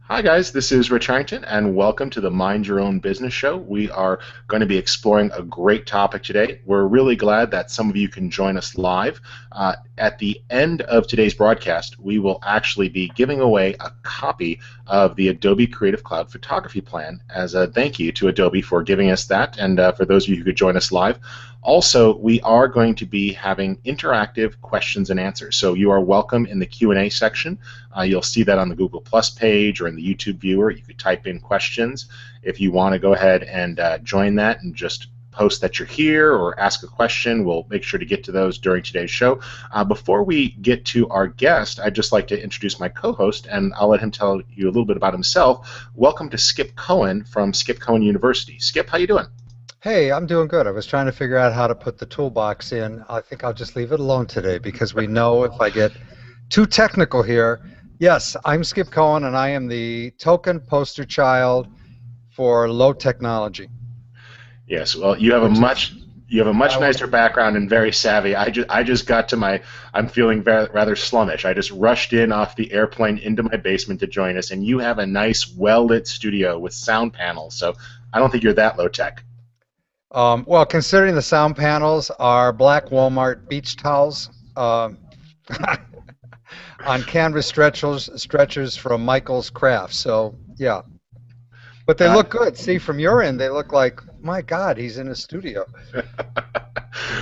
Hi, guys. This is Rich Harrington, and welcome to the Mind Your Own Business Show. We are going to be exploring a great topic today. We're really glad that some of you can join us live. At the end of today's broadcast, we will actually be giving away a copy of the Adobe Creative Cloud Photography Plan as a thank you to Adobe for giving us that, and for those of you who could join us live. Also, we are going to be having interactive questions and answers, so you are welcome in the Q&A section. You'll see that on the Google Plus page or in the YouTube viewer. You could type in questions. If you want to go ahead and join that and just post that you're here or ask a question, we'll make sure to get to those during today's show. Before we get to our guest, I'd just like to introduce my co-host, and I'll let him tell you a little bit about himself. Welcome to Skip Cohen from Skip Cohen University. Skip, how you doing? Hey, I'm doing good. I was trying to figure out how to put the toolbox in. I think I'll just leave it alone today because we know if I get too technical here. Yes, I'm Skip Cohen, and I am the token poster child for low technology. Yes, well, you have a Which much I, nicer background and very savvy. I just got to my I'm feeling rather slummish. I just rushed in off the airplane into my basement to join us, and you have a nice, well-lit studio with sound panels. So I don't think you're that low tech. well, considering the sound panels are black Walmart beach towels on canvas stretchers from Michael's Crafts. So yeah, but they Uh, look good. See, from your end, they look like, my God, he's in a studio.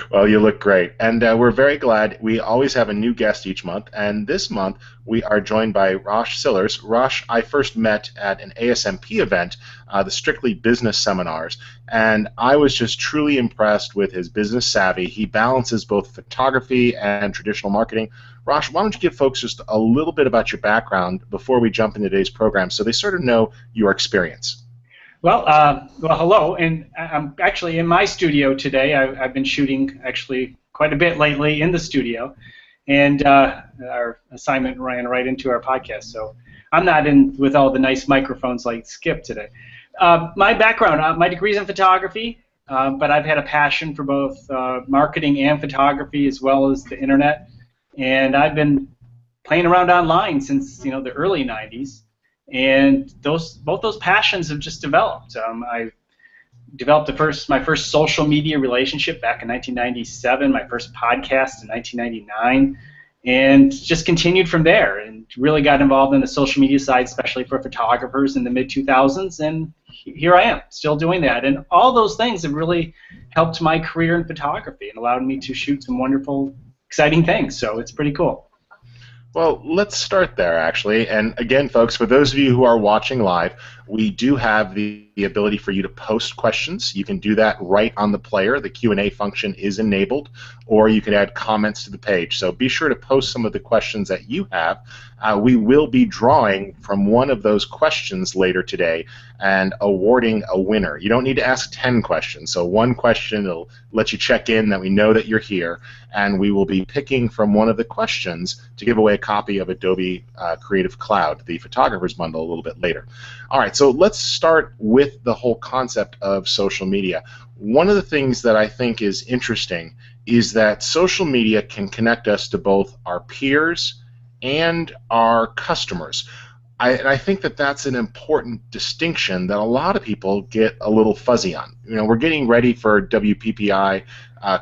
Well, you look great, and we're very glad. We always have a new guest each month, and this month we are joined by Rosh Sillars. Rosh, I first met at an ASMP event, the Strictly Business Seminars, and I was just truly impressed with his business savvy. He balances both photography and traditional marketing. Rosh, why don't you give folks just a little bit about your background before we jump into today's program so they sort of know your experience? Well, hello, and I'm actually in my studio today. I've been shooting actually quite a bit lately in the studio, and our assignment ran right into our podcast. So I'm not in with all the nice microphones like Skip today. My background, my degree's in photography, but I've had a passion for both marketing and photography as well as the internet, and I've been playing around online since the early '90s. And both those passions have just developed. I developed my first social media relationship back in 1997, my first podcast in 1999, and just continued from there and really got involved in the social media side, especially for photographers in the mid-2000s, and here I am, still doing that. And all those things have really helped my career in photography and allowed me to shoot some wonderful, exciting things, so it's pretty cool. Well, let's start there, actually. And again, folks, for those of you who are watching live, we do have the ability for you to post questions. You can do that right on the player. The Q&A function is enabled, or you can add comments to the page. So be sure to post some of the questions that you have. We will be drawing from one of those questions later today and awarding a winner. You don't need to ask 10 questions. So one question will let you check in that we know that you're here, and we will be picking from one of the questions to give away a copy of Adobe Creative Cloud, the Photographer's Bundle, a little bit later. All right, so let's start with the whole concept of social media. One of the things that I think is interesting is that social media can connect us to both our peers and our customers. I think that that's an important distinction that a lot of people get a little fuzzy on. We're getting ready for WPPI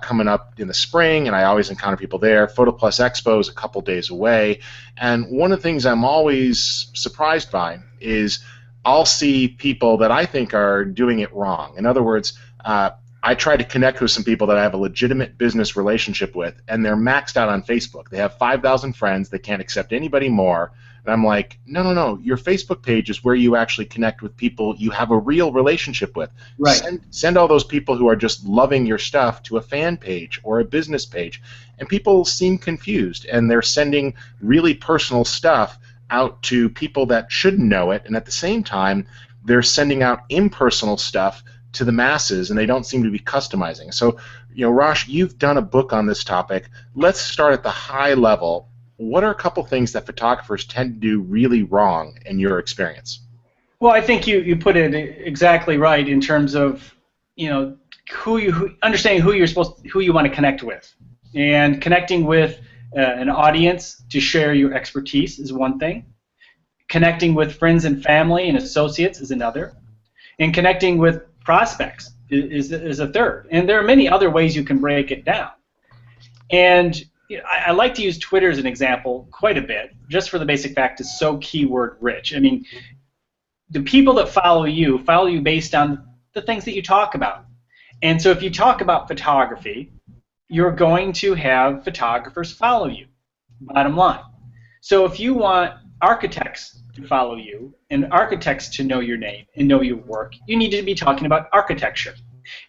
coming up in the spring, and I always encounter people there. Photo Plus Expo is a couple days away, and one of the things I'm always surprised by is I'll see people that I think are doing it wrong. In other words, I try to connect with some people that I have a legitimate business relationship with, and they're maxed out on Facebook. They have 5,000 friends. They can't accept anybody more. And I'm like, no, no, no. Your Facebook page is where you actually connect with people you have a real relationship with. Right. Send all those people who are just loving your stuff to a fan page or a business page. And people seem confused, and they're sending really personal stuff out to people that shouldn't know it, and at the same time, they're sending out impersonal stuff to the masses, and they don't seem to be customizing. So, Rosh, you've done a book on this topic. Let's start at the high level. What are a couple things that photographers tend to do really wrong in your experience? Well, I think you put it exactly right in terms of understanding who you want to connect with, and connecting with an audience to share your expertise is one thing. Connecting with friends and family and associates is another. And connecting with prospects is a third. And there are many other ways you can break it down. And I like to use Twitter as an example quite a bit, just for the basic fact it's so keyword rich. I mean, the people that follow you based on the things that you talk about. And so if you talk about photography, you're going to have photographers follow you, bottom line. So if you want architects to follow you and architects to know your name and know your work, you need to be talking about architecture.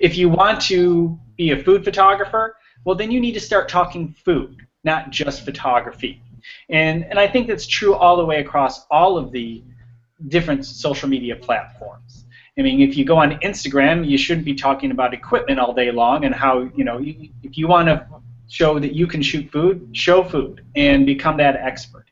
If you want to be a food photographer, well, then you need to start talking food, not just photography. And I think that's true all the way across all of the different social media platforms. I mean, if you go on Instagram, you shouldn't be talking about equipment all day long and how, if you want to show that you can shoot food, show food and become that expert.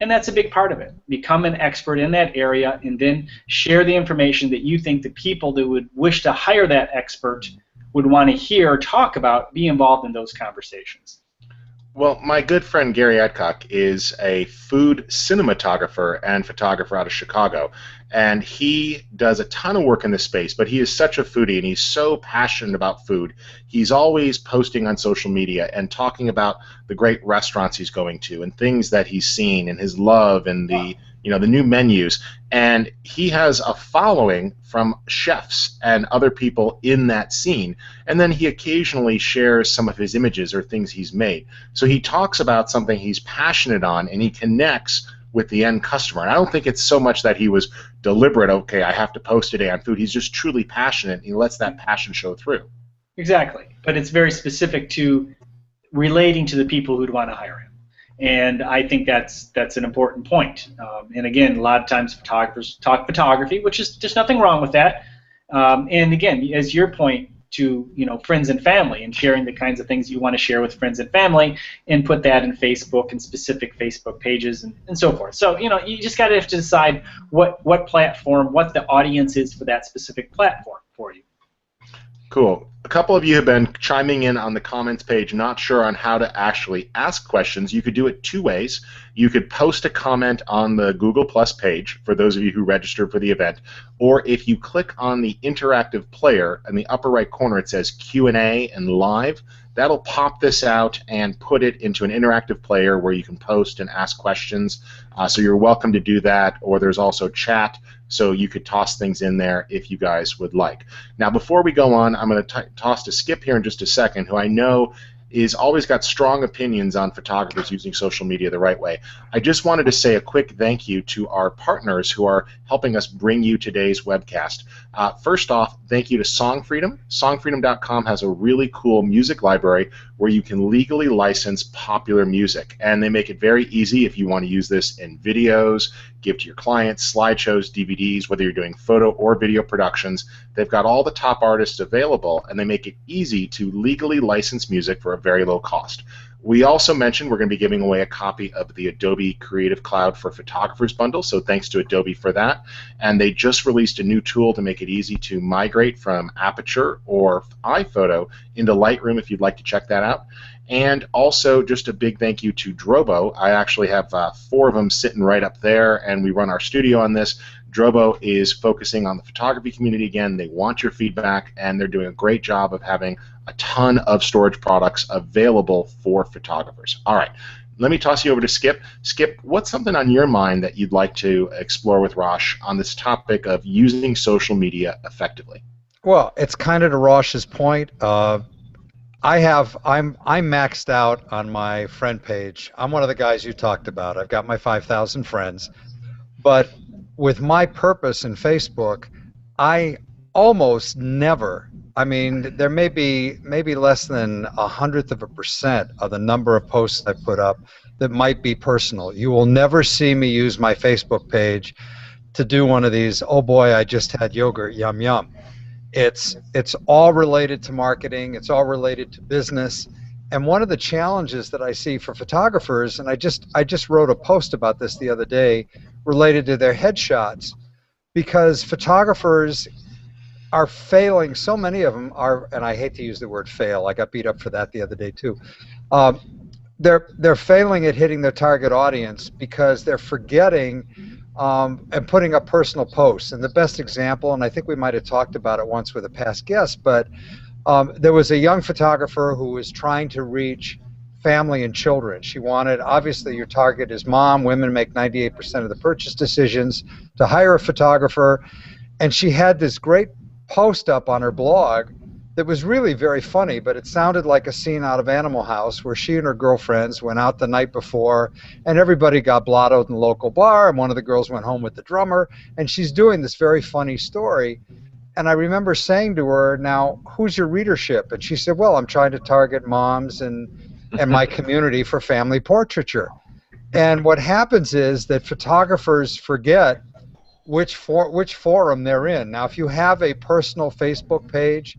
And that's a big part of it. Become an expert in that area and then share the information that you think the people that would wish to hire that expert would want to hear or talk about, be involved in those conversations. Well, my good friend Gary Adcock is a food cinematographer and photographer out of Chicago, and he does a ton of work in this space, but he is such a foodie and he's so passionate about food. He's always posting on social media and talking about the great restaurants he's going to and things that he's seen and his love and the new menus. And he has a following from chefs and other people in that scene. And then he occasionally shares some of his images or things he's made. So he talks about something he's passionate on and he connects with the end customer. And I don't think it's so much that he was deliberate, okay, I have to post today on food. He's just truly passionate and he lets that passion show through. Exactly. But it's very specific to relating to the people who'd want to hire him. And I think that's an important point. And again, a lot of times photographers talk photography, which is just nothing wrong with that. And again, as your point to friends and family and sharing the kinds of things you want to share with friends and family and put that in Facebook and specific Facebook pages and so forth. So you just got to have to decide what platform, what the audience is for that specific platform for you. Cool. A couple of you have been chiming in on the comments page, not sure on how to actually ask questions. You could do it two ways. You could post a comment on the Google Plus page for those of you who registered for the event, or if you click on the interactive player in the upper right corner, it says Q&A and live. That'll pop this out and put it into an interactive player where you can post and ask questions. So you're welcome to do that, or there's also chat, so you could toss things in there if you guys would like. Now, before we go on, I'm going to toss to Skip here in just a second, who I know is always got strong opinions on photographers using social media the right way. I just wanted to say a quick thank you to our partners who are helping us bring you today's webcast. First off, thank you to SongFreedom. SongFreedom.com has a really cool music library where you can legally license popular music, and they make it very easy if you want to use this in videos, give to your clients, slideshows, DVDs, whether you're doing photo or video productions. They've got all the top artists available, and they make it easy to legally license music for a very low cost. We also mentioned we're going to be giving away a copy of the Adobe Creative Cloud for Photographers bundle, so thanks to Adobe for that. And they just released a new tool to make it easy to migrate from Aperture or iPhoto into Lightroom if you'd like to check that out. And also just a big thank you to Drobo. I actually have 4 of them sitting right up there, and we run our studio on this. Drobo is focusing on the photography community again. They want your feedback, and they're doing a great job of having a ton of storage products available for photographers. All right, let me toss you over to Skip. Skip, what's something on your mind that you'd like to explore with Rosh on this topic of using social media effectively? Well, it's kind of to Rosh's point. I'm maxed out on my friend page. I'm one of the guys you talked about. I've got my 5,000 friends, but with my purpose in Facebook, I almost never, I mean, there may be less than 1/100% of the number of posts I put up that might be personal. You will never see me use my Facebook page to do one of these, oh boy, I just had yogurt, yum yum. It's all related to marketing, it's all related to business. And one of the challenges that I see for photographers, and I just wrote a post about this the other day related to their headshots, because photographers are failing. So many of them are, and I hate to use the word fail, I got beat up for that the other day too. They're failing at hitting their target audience because they're forgetting and putting up personal posts. And the best example, and I think we might have talked about it once with a past guest, but there was a young photographer who was trying to reach family and children. She wanted, obviously your target is mom, women make 98% of the purchase decisions, to hire a photographer. And she had this great post up on her blog that was really very funny, but it sounded like a scene out of Animal House where she and her girlfriends went out the night before and everybody got blottoed in the local bar and one of the girls went home with the drummer, and she's doing this very funny story. And I remember saying to her, now, who's your readership? And she said, well, I'm trying to target moms and my community for family portraiture. And what happens is that photographers forget which forum they're in. Now, if you have a personal Facebook page,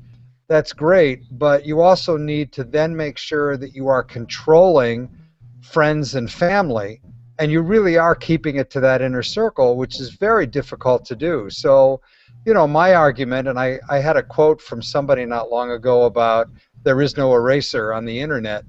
that's great, but you also need to then make sure that you are controlling friends and family, and you really are keeping it to that inner circle, which is very difficult to do. So, you know, my argument, and I had a quote from somebody not long ago about there is no eraser on the internet.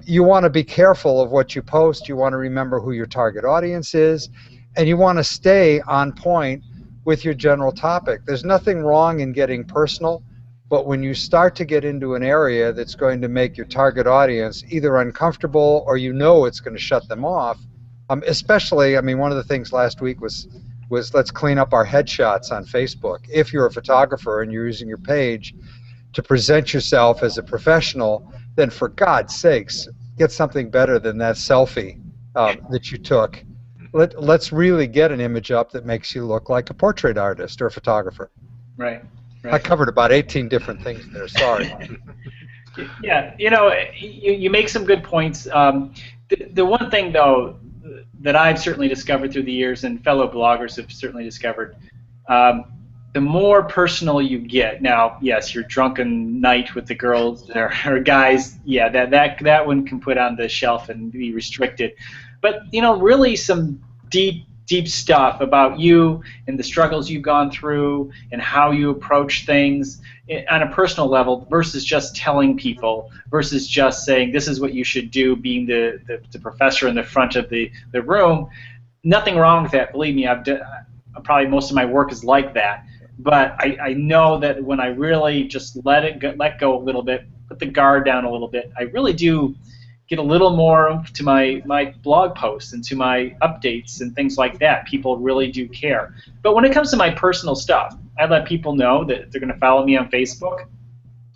You want to be careful of what you post. You want to remember who your target audience is, and you want to stay on point with your general topic. There's nothing wrong in getting personal, but when you start to get into an area that's going to make your target audience either uncomfortable or you know it's going to shut them off, especially, I mean, one of the things last week was let's clean up our headshots on Facebook. If you're a photographer and you're using your page to present yourself as a professional, then for God's sakes, get something better than that selfie that you took. Let's really get an image up that makes you look like a portrait artist or a photographer. Right. I covered about 18 different things there. Sorry. Yeah, you know, you make some good points. The one thing, though, that I've certainly discovered through the years, and fellow bloggers have certainly discovered, the more personal you get. Now, yes, your drunken night with the girls or guys, yeah, that one can put on the shelf and be restricted. But, you know, really some deep stuff about you and the struggles you've gone through and how you approach things on a personal level versus just telling people, versus just saying this is what you should do, being the professor in the front of the room. Nothing wrong with that. Believe me, probably most of my work is like that. But I know that when I really just let go a little bit, put the guard down a little bit, I really do get a little more to my blog posts and to my updates and things like that. People really do care. But when it comes to my personal stuff, I let people know that they're going to follow me on Facebook.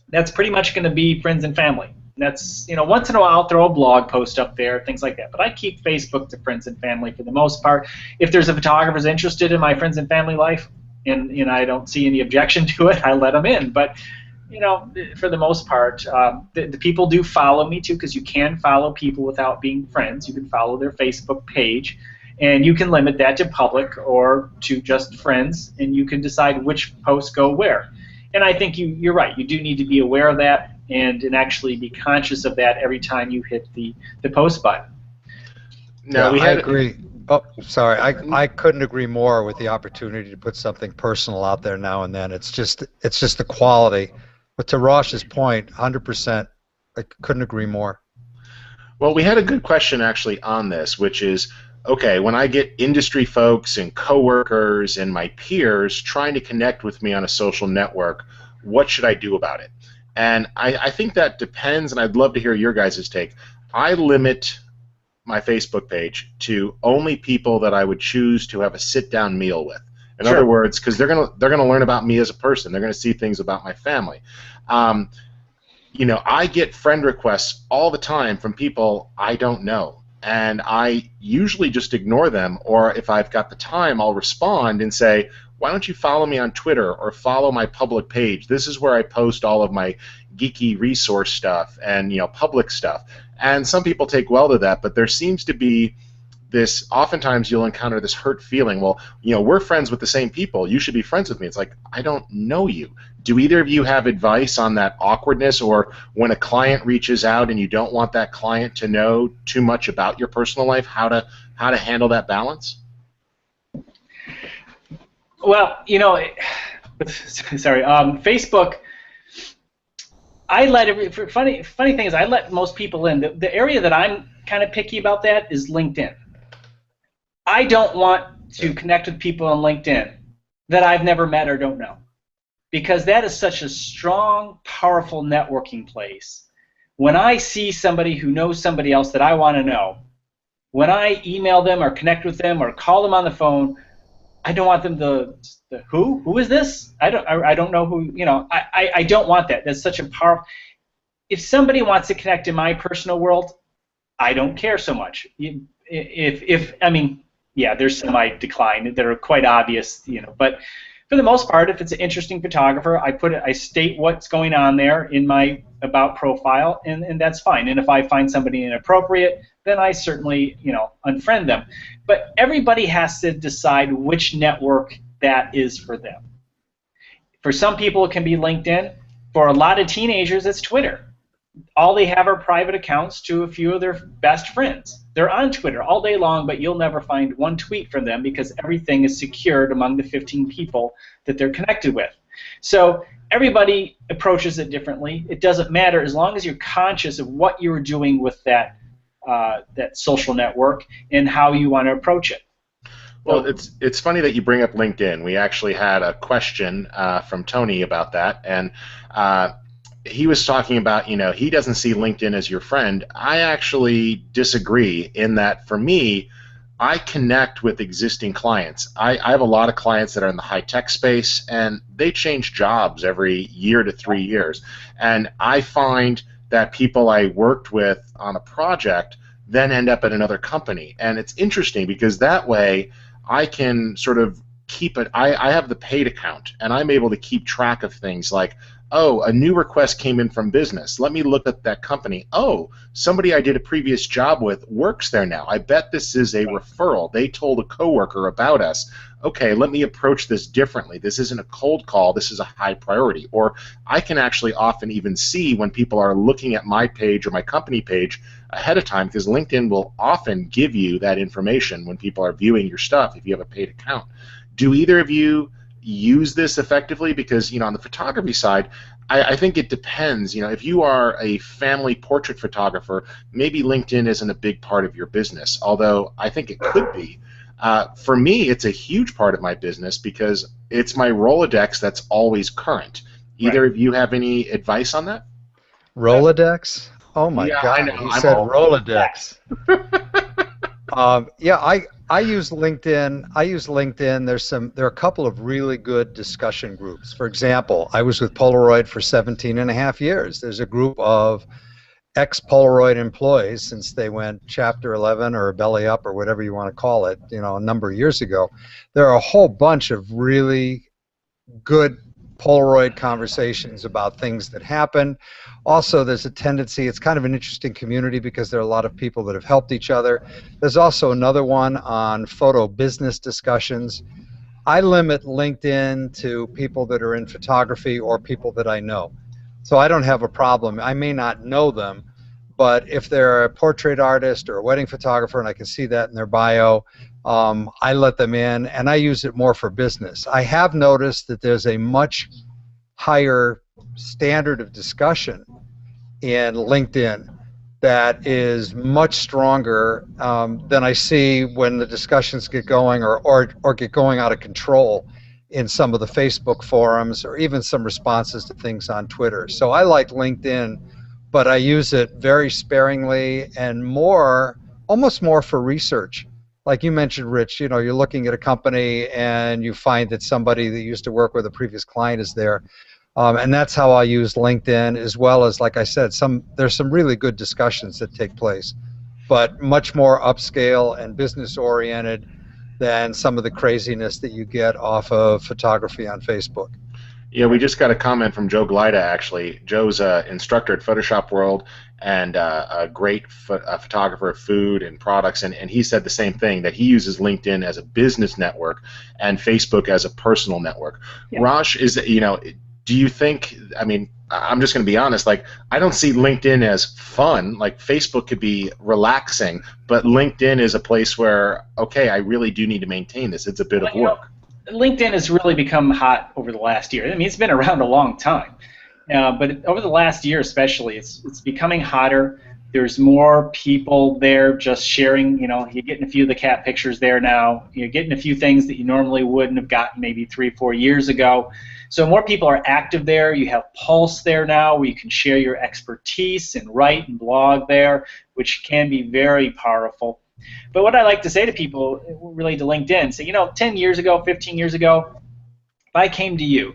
That's pretty much going to be friends and family. That's, you know, once in a while I'll throw a blog post up there, things like that. But I keep Facebook to friends and family for the most part. If there's a photographer interested in my friends and family life, and I don't see any objection to it, I let them in. But you know, for the most part, the people do follow me too, because you can follow people without being friends. You can follow their Facebook page, and you can limit that to public or to just friends, and you can decide which posts go where. And I think you're right. You do need to be aware of that and actually be conscious of that every time you hit the post button. No, I agree. Oh, sorry. I couldn't agree more with the opportunity to put something personal out there now and then. It's just the quality. But to Rosh's point, 100%, I couldn't agree more. Well, we had a good question actually on this, which is, okay, when I get industry folks and coworkers and my peers trying to connect with me on a social network, what should I do about it? And I think that depends, and I'd love to hear your guys' take. I limit my Facebook page to only people that I would choose to have a sit-down meal with. In other words, because they're gonna learn about me as a person. They're gonna see things about my family. You know, I get friend requests all the time from people I don't know, and I usually just ignore them. Or if I've got the time, I'll respond and say, "Why don't you follow me on Twitter or follow my public page? This is where I post all of my geeky resource stuff and public stuff." And some people take well to that, but there seems to be this, oftentimes you'll encounter this hurt feeling, well, we're friends with the same people, you should be friends with me. It's like, I don't know you. Do either of you have advice on that awkwardness, or when a client reaches out and you don't want that client to know too much about your personal life, how to handle that balance? Well, sorry, Facebook, I let funny thing is I let most people in. The area that I'm kind of picky about that is LinkedIn. I don't want to connect with people on LinkedIn that I've never met or don't know, because that is such a strong, powerful networking place. When I see somebody who knows somebody else that I want to know, when I email them or connect with them or call them on the phone, I don't want them to who is this? I don't know who, you know. I don't want that. That's such a powerful. If somebody wants to connect in my personal world, I don't care so much. If I mean, yeah, there's some I decline that are quite obvious, you know. But for the most part, if it's an interesting photographer, I state what's going on there in my about profile, and that's fine. And if I find somebody inappropriate, then I certainly, you know, unfriend them. But everybody has to decide which network that is for them. For some people, it can be LinkedIn. For a lot of teenagers, it's Twitter. All they have are private accounts to a few of their best friends. They're on Twitter all day long, but you'll never find one tweet from them because everything is secured among the 15 people that they're connected with. So everybody approaches it differently. It doesn't matter as long as you're conscious of what you're doing with that social network and how you want to approach it. Well, it's funny that you bring up LinkedIn. We actually had a question from Tony about that, and he was talking about, you know, he doesn't see LinkedIn as your friend. I actually disagree in that, for me, I connect with existing clients. I have a lot of clients that are in the high-tech space, and they change jobs every year to 3 years. And I find that people I worked with on a project then end up at another company. And it's interesting because that way I can sort of keep it. I have the paid account, and I'm able to keep track of things like, oh, a new request came in from business. Let me look at that company. Oh, somebody I did a previous job with works there now. I bet this is a referral. They told a coworker about us. Okay, let me approach this differently. This isn't a cold call. This is a high priority. Or I can actually often even see when people are looking at my page or my company page ahead of time, because LinkedIn will often give you that information when people are viewing your stuff if you have a paid account. Do either of you use this effectively? Because, you know, on the photography side, I think it depends. You know, if you are a family portrait photographer, maybe LinkedIn isn't a big part of your business, although I think it could be. For me, it's a huge part of my business because it's my Rolodex that's always current. Either of you have any advice on that? Rolodex? Oh my Yeah, God! I know. He I'm said all- Rolodex. Yeah, I use LinkedIn. There are a couple of really good discussion groups. For example, I was with Polaroid for 17 and a half years. There's a group of ex-Polaroid employees since they went Chapter 11 or Belly Up or whatever you want to call it, you know, a number of years ago. There are a whole bunch of really good Polaroid conversations about things that happen. Also, there's a tendency, it's kind of an interesting community because there are a lot of people that have helped each other. There's also another one on photo business discussions. I limit LinkedIn to people that are in photography or people that I know. So I don't have a problem. I may not know them, but if they're a portrait artist or a wedding photographer and I can see that in their bio, I let them in, and I use it more for business. I have noticed that there's a much higher standard of discussion in LinkedIn that is much stronger than I see when the discussions get going or get going out of control in some of the Facebook forums or even some responses to things on Twitter. So I like LinkedIn, but I use it very sparingly and almost more for research. Like you mentioned, Rich, you know, you're looking at a company and you find that somebody that used to work with a previous client is there. And that's how I use LinkedIn, as well as, like I said, there's some really good discussions that take place, but much more upscale and business-oriented than some of the craziness that you get off of photography on Facebook. Yeah, we just got a comment from Joe Glida, actually. Joe's an instructor at Photoshop World and a great photographer of food and products, and he said the same thing, that he uses LinkedIn as a business network and Facebook as a personal network. Yeah. Rosh, do you think, I mean, I'm just going to be honest, like, I don't see LinkedIn as fun. Like, Facebook could be relaxing, but LinkedIn is a place where, okay, I really do need to maintain this. It's a bit of work. LinkedIn has really become hot over the last year. I mean, it's been around a long time, but over the last year especially, it's becoming hotter. There's more people there just sharing, you're getting a few of the cat pictures there now. You're getting a few things that you normally wouldn't have gotten maybe 3 or 4 years ago. So more people are active there. You have Pulse there now where you can share your expertise and write and blog there, which can be very powerful. But what I like to say to people related to LinkedIn, say, 10 years ago, 15 years ago, if I came to you,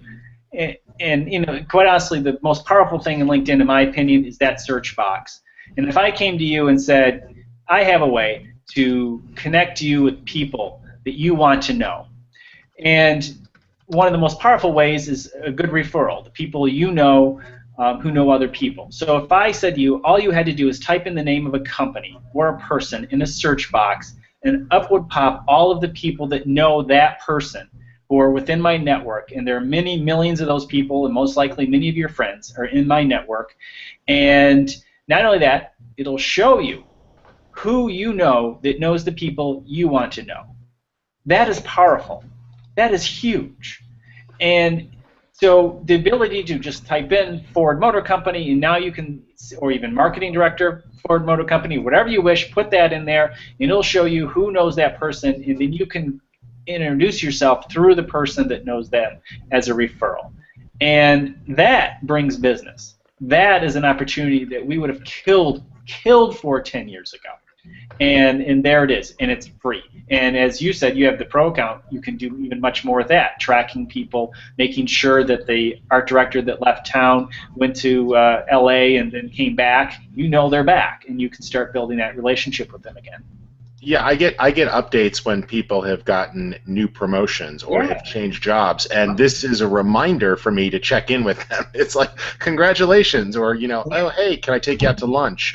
and quite honestly, the most powerful thing in LinkedIn, in my opinion, is that search box. And if I came to you and said, I have a way to connect you with people that you want to know, and one of the most powerful ways is a good referral, the people you know who know other people. So if I said to you, all you had to do is type in the name of a company or a person in a search box, and up would pop all of the people that know that person who are within my network, and there are many millions of those people, and most likely many of your friends are in my network. And not only that, it'll show you who you know that knows the people you want to know. That is powerful. That is huge. And so the ability to just type in Ford Motor Company, and now you can, or even marketing director, Ford Motor Company, whatever you wish, put that in there, and it'll show you who knows that person, and then you can introduce yourself through the person that knows them as a referral. And that brings business. That is an opportunity that we would have killed for 10 years ago. And there it is, and it's free. And as you said, you have the pro account. You can do even much more with that, tracking people, making sure that the art director that left town went to LA and then came back, they're back, and you can start building that relationship with them again. Yeah, I get updates when people have gotten new promotions or have changed jobs, and this is a reminder for me to check in with them. It's like, congratulations, or oh hey, can I take you out to lunch?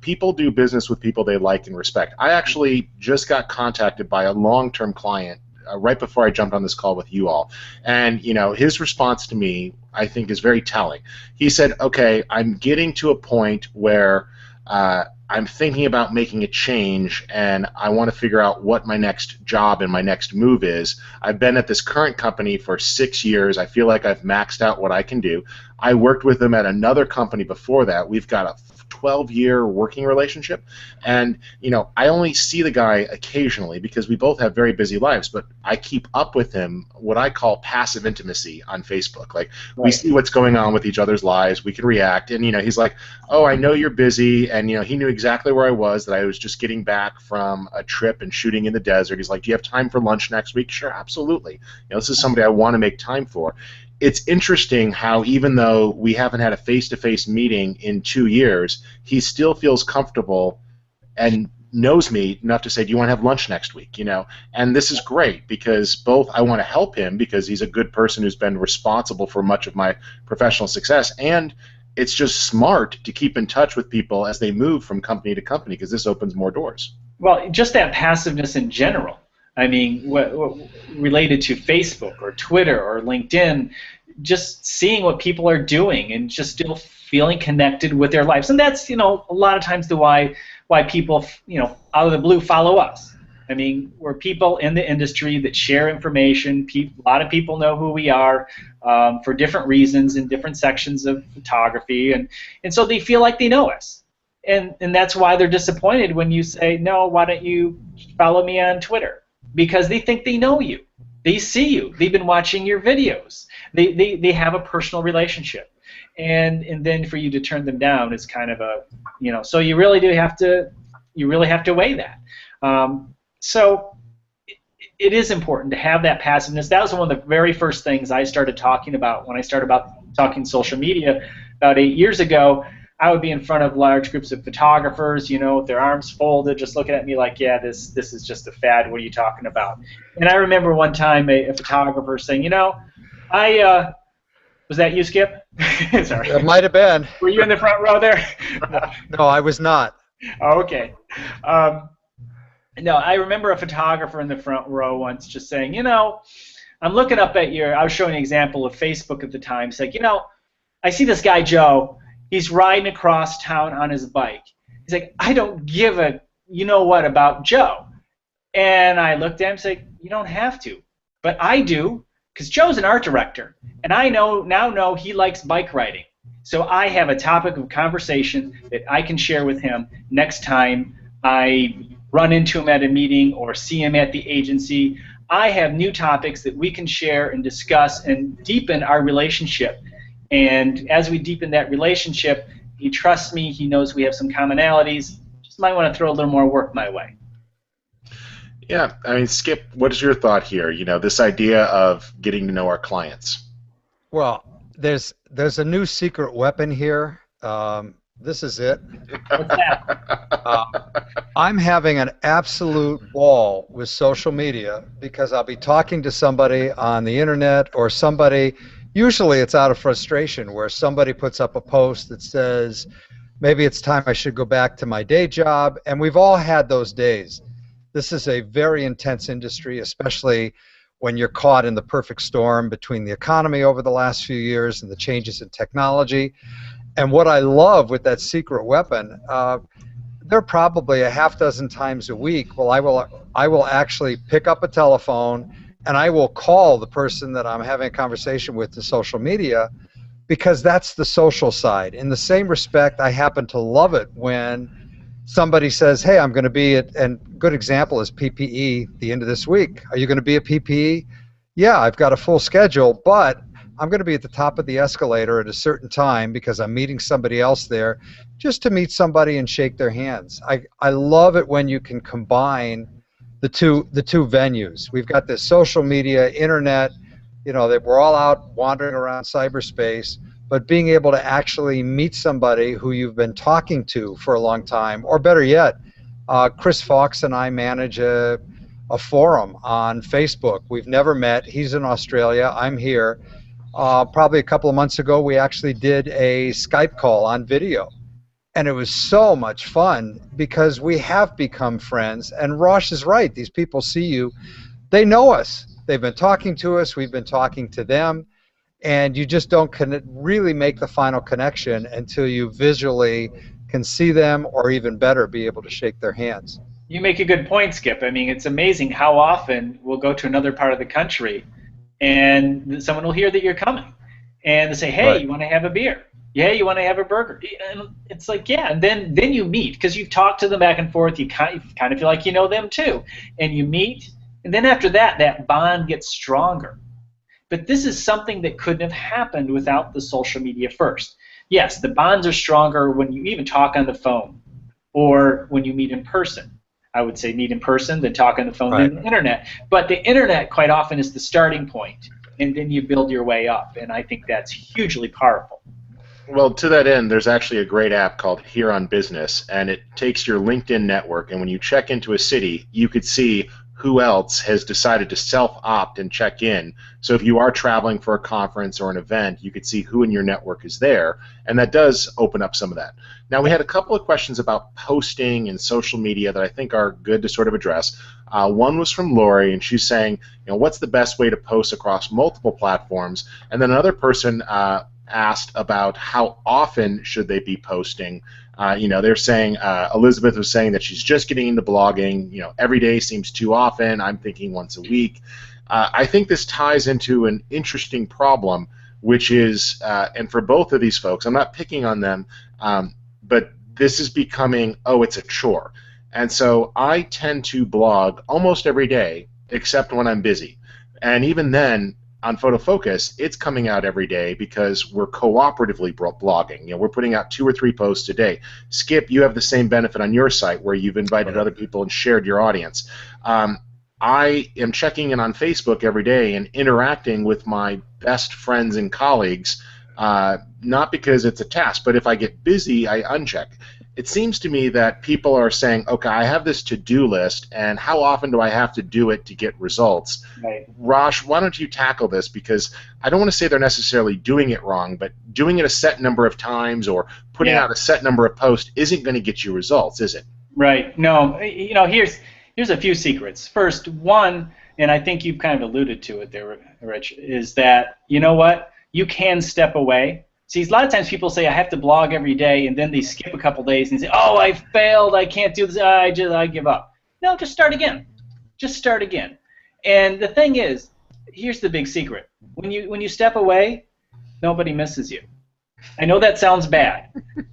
People do business with people they like and respect. I actually just got contacted by a long-term client right before I jumped on this call with you all, and his response to me, I think, is very telling. He said, "Okay, I'm getting to a point where I'm thinking about making a change, and I want to figure out what my next job and my next move is. I've been at this current company for 6 years. I feel like I've maxed out what I can do. I worked with them at another company before that. We've got a 12-year working relationship, and I only see the guy occasionally because we both have very busy lives, but I keep up with him, what I call passive intimacy on Facebook. Like, we see what's going on with each other's lives, we can react, and he's like, oh, I know you're busy, and he knew exactly where I was, that I was just getting back from a trip and shooting in the desert. He's like, do you have time for lunch next week? Sure, absolutely. This is somebody I want to make time for. It's interesting how even though we haven't had a face-to-face meeting in 2 years, he still feels comfortable and knows me enough to say, do you want to have lunch next week? And this is great because both I want to help him because he's a good person who's been responsible for much of my professional success, and it's just smart to keep in touch with people as they move from company to company because this opens more doors. Well, just that passiveness in general. I mean, related to Facebook or Twitter or LinkedIn, just seeing what people are doing and just still feeling connected with their lives. And that's, a lot of times why people, out of the blue follow us. I mean, we're people in the industry that share information. A lot of people know who we are for different reasons in different sections of photography, and so they feel like they know us. And that's why they're disappointed when you say, no, why don't you follow me on Twitter? Because they think they know you. They see you. They've been watching your videos. They have a personal relationship. And then for you to turn them down is kind of a, so you really have to weigh that. So it is important to have that passiveness. That was one of the very first things I started talking about when I started talking social media about 8 years ago. I would be in front of large groups of photographers, with their arms folded, just looking at me like, yeah, this is just a fad. What are you talking about? And I remember one time a photographer saying, was that you, Skip? Sorry. It might have been. Were you in the front row there? No, I was not. Oh, okay. No, I remember a photographer in the front row once just saying, I'm looking up at I was showing an example of Facebook at the time. It's like, I see this guy, Joe. He's riding across town on his bike. He's like, I don't give a you-know-what about Joe. And I looked at him and said, you don't have to. But I do, because Joe's an art director. And I now know he likes bike riding. So I have a topic of conversation that I can share with him next time I run into him at a meeting or see him at the agency. I have new topics that we can share and discuss and deepen our relationship. And as we deepen that relationship, he trusts me, he knows we have some commonalities, just might want to throw a little more work my way. Yeah, I mean, Skip, what is your thought here? This idea of getting to know our clients. Well, there's a new secret weapon here. This is it. What's that? I'm having an absolute ball with social media because I'll be talking to somebody on the internet or somebody, usually it's out of frustration, where somebody puts up a post that says, maybe it's time I should go back to my day job, and we've all had those days. This is a very intense industry, especially when you're caught in the perfect storm between the economy over the last few years and the changes in technology. And what I love with that secret weapon, there are probably a half dozen times a week, I will actually pick up a telephone and I will call the person that I'm having a conversation with to social media, because that's the social side. In the same respect, I happen to love it when somebody says, hey, I'm going to be at, and good example is PPE the end of this week. Are you going to be at PPE? Yeah, I've got a full schedule, but I'm going to be at the top of the escalator at a certain time because I'm meeting somebody else there, just to meet somebody and shake their hands. I love it when you can combine the two venues. We've got this social media, internet, that we're all out wandering around cyberspace, but being able to actually meet somebody who you've been talking to for a long time, or better yet, Chris Fox and I manage a forum on Facebook. We've never met. He's in Australia. I'm here. Probably a couple of months ago, we actually did a Skype call on video. And it was so much fun because we have become friends. And Rosh is right. These people see you. They know us. They've been talking to us. We've been talking to them. And you just don't really make the final connection until you visually can see them, or even better, be able to shake their hands. You make a good point, Skip. I mean, it's amazing how often we'll go to another part of the country and someone will hear that you're coming. And they say, hey, Right. You want to have a beer? Yeah, you want to have a burger? And it's like, yeah, and then you meet, because you've talked to them back and forth. You kind of feel like you know them too. And you meet, and then after that, that bond gets stronger. But this is something that couldn't have happened without the social media first. Yes, the bonds are stronger when you even talk on the phone or when you meet in person. I would say meet in person, then talk on the phone, Right. then the internet. But the internet quite often is the starting point, and then you build your way up, and I think that's hugely powerful. Well, to that end, there's actually a great app called Here on Business, and it takes your LinkedIn network, and when you check into a city, you could see who else has decided to self-opt and check in. So if you are traveling for a conference or an event, you could see who in your network is there, and that does open up some of that. Now, we had a couple of questions about posting and social media that I think are good to sort of address. One was from Lori, and she's saying, what's the best way to post across multiple platforms? And then another person asked about how often should they be posting. They're saying, Elizabeth was saying that she's just getting into blogging. Every day seems too often. I'm thinking once a week. I think this ties into an interesting problem, which is, and for both of these folks, I'm not picking on them, but this is becoming, it's a chore. And so I tend to blog almost every day, except when I'm busy. And even then, on Photo Focus, it's coming out every day because we're cooperatively blogging. We're putting out 2 or 3 posts a day. Skip, you have the same benefit on your site where you've invited other people and shared your audience. I am checking in on Facebook every day and interacting with my best friends and colleagues, not because it's a task, but if I get busy, I uncheck. It seems to me that people are saying, okay, I have this to-do list, and how often do I have to do it to get results? Right. Rosh, why don't you tackle this? Because I don't want to say they're necessarily doing it wrong, but doing it a set number of times or putting out a set number of posts isn't going to get you results, is it? Right. No. Here's a few secrets. First, one, and I think you've kind of alluded to it there, Rich, is that, you know what? You can step away. See, a lot of times people say, I have to blog every day, and then they skip a couple days and say, oh, I failed, I can't do this, I give up. No, just start again. Just start again. And the thing is, here's the big secret. When you step away, nobody misses you. I know that sounds bad,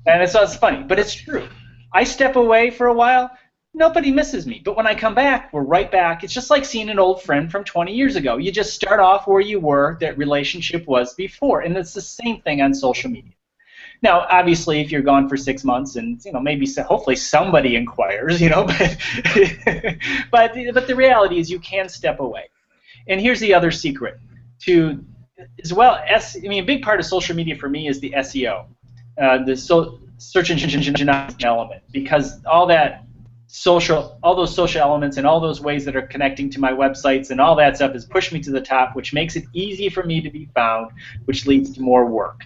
and it sounds funny, but it's true. I step away for a while, nobody misses me. But when I come back, we're right back. It's just like seeing an old friend from 20 years ago. You just start off where you were, that relationship was before, and it's the same thing on social media. Now, obviously, if you're gone for 6 months, and maybe hopefully somebody inquires, but but the reality is you can step away. And here's the other secret to as well. A big part of social media for me is the SEO, search engine element, because all those social elements and all those ways that are connecting to my websites and all that stuff has pushed me to the top, which makes it easy for me to be found, which leads to more work.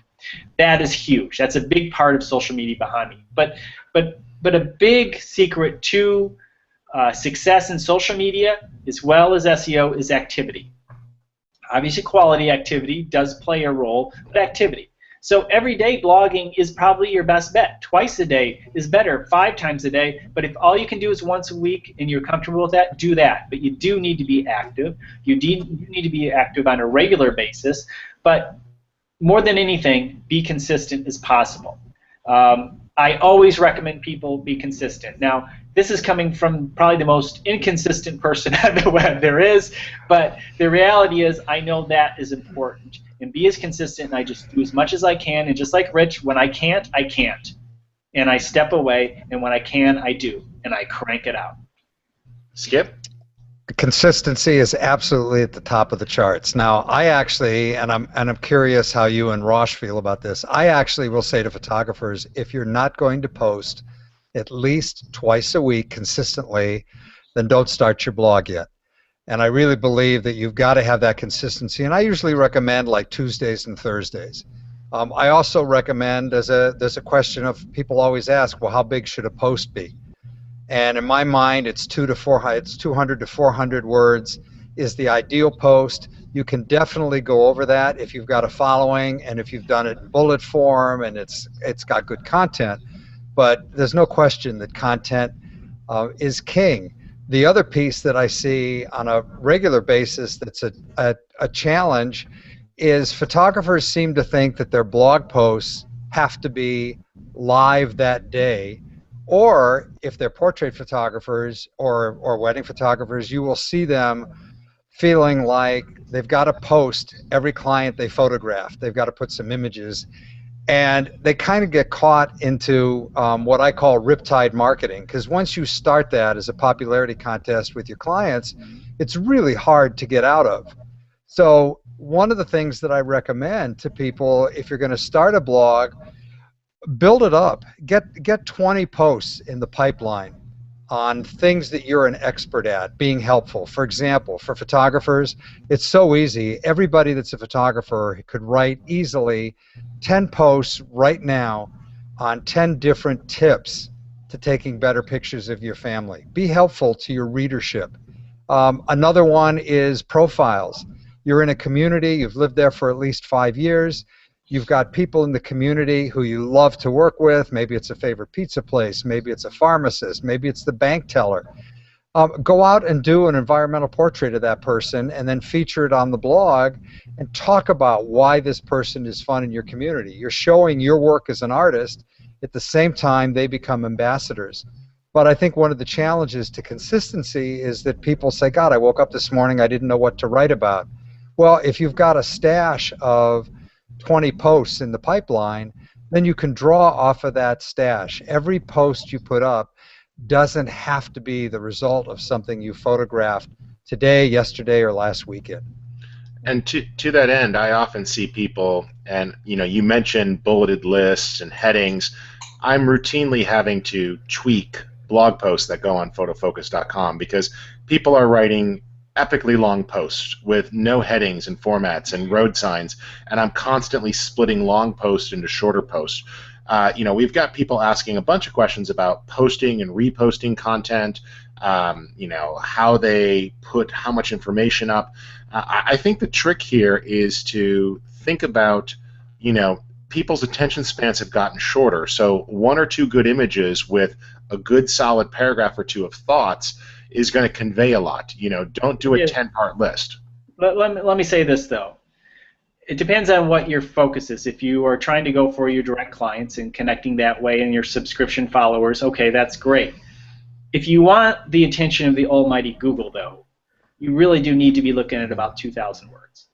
That is huge. That's a big part of social media behind me. But a big secret to success in social media, as well as SEO, is activity. Obviously, quality activity does play a role, but activity. So everyday blogging is probably your best bet. Twice a day is better, 5 times a day. But if all you can do is once a week and you're comfortable with that, do that. But you do need to be active. You need to be active on a regular basis. But more than anything, be consistent as possible. I always recommend people be consistent. Now, this is coming from probably the most inconsistent person on the web there is, but the reality is I know that is important. And be as consistent, and I just do as much as I can, and just like Rich, when I can't, I can't. And I step away, and when I can, I do, and I crank it out. Skip? Consistency is absolutely at the top of the charts. Now, I actually, and I'm curious how you and Rosh feel about this, I actually will say to photographers, if you're not going to post at least twice a week consistently, then don't start your blog yet. And I really believe that you've got to have that consistency. And I usually recommend like Tuesdays and Thursdays. I also recommend, there's a question of people always ask, well, how big should a post be? And in my mind, it's 200 to 400 words is the ideal post. You can definitely go over that if you've got a following and if you've done it in bullet form and it's got good content. But there's no question that content is king. The other piece that I see on a regular basis that's a challenge is photographers seem to think that their blog posts have to be live that day. Or if they're portrait photographers or wedding photographers, you will see them feeling like they've got to post every client they photograph. They've got to put some images. And they kind of get caught into what I call riptide marketing, because once you start that as a popularity contest with your clients, it's really hard to get out of. So one of the things that I recommend to people, if you're going to start a blog, build it up. Get 20 posts in the pipeline on things that you're an expert at, being helpful. For example, for photographers, it's so easy. Everybody that's a photographer could write easily 10 posts right now on 10 different tips to taking better pictures of your family. Be helpful to your readership. Another one is profiles. You're in a community, you've lived there for at least 5 years. You've got people in the community who you love to work with. Maybe it's a favorite pizza place. Maybe it's a pharmacist. Maybe it's the bank teller. Go out and do an environmental portrait of that person and then feature it on the blog and talk about why this person is fun in your community. You're showing your work as an artist. At the same time, they become ambassadors. But I think one of the challenges to consistency is that people say, God, I woke up this morning, I didn't know what to write about. Well, if you've got a stash of 20 posts in the pipeline, then you can draw off of that stash. Every post you put up doesn't have to be the result of something you photographed today, yesterday, or last weekend. And to that end, I often see people, and you mentioned bulleted lists and headings. I'm routinely having to tweak blog posts that go on photofocus.com because people are writing epically long posts with no headings and formats and road signs, and I'm constantly splitting long posts into shorter posts. We've got people asking a bunch of questions about posting and reposting content, how they put how much information up. I think the trick here is to think about, people's attention spans have gotten shorter, so 1 or 2 good images with a good solid paragraph or 2 of thoughts is going to convey a lot. Don't do a 10-part list. Let me say this, though. It depends on what your focus is. If you are trying to go for your direct clients and connecting that way and your subscription followers, okay, that's great. If you want the attention of the almighty Google, though, you really do need to be looking at about 2,000 words.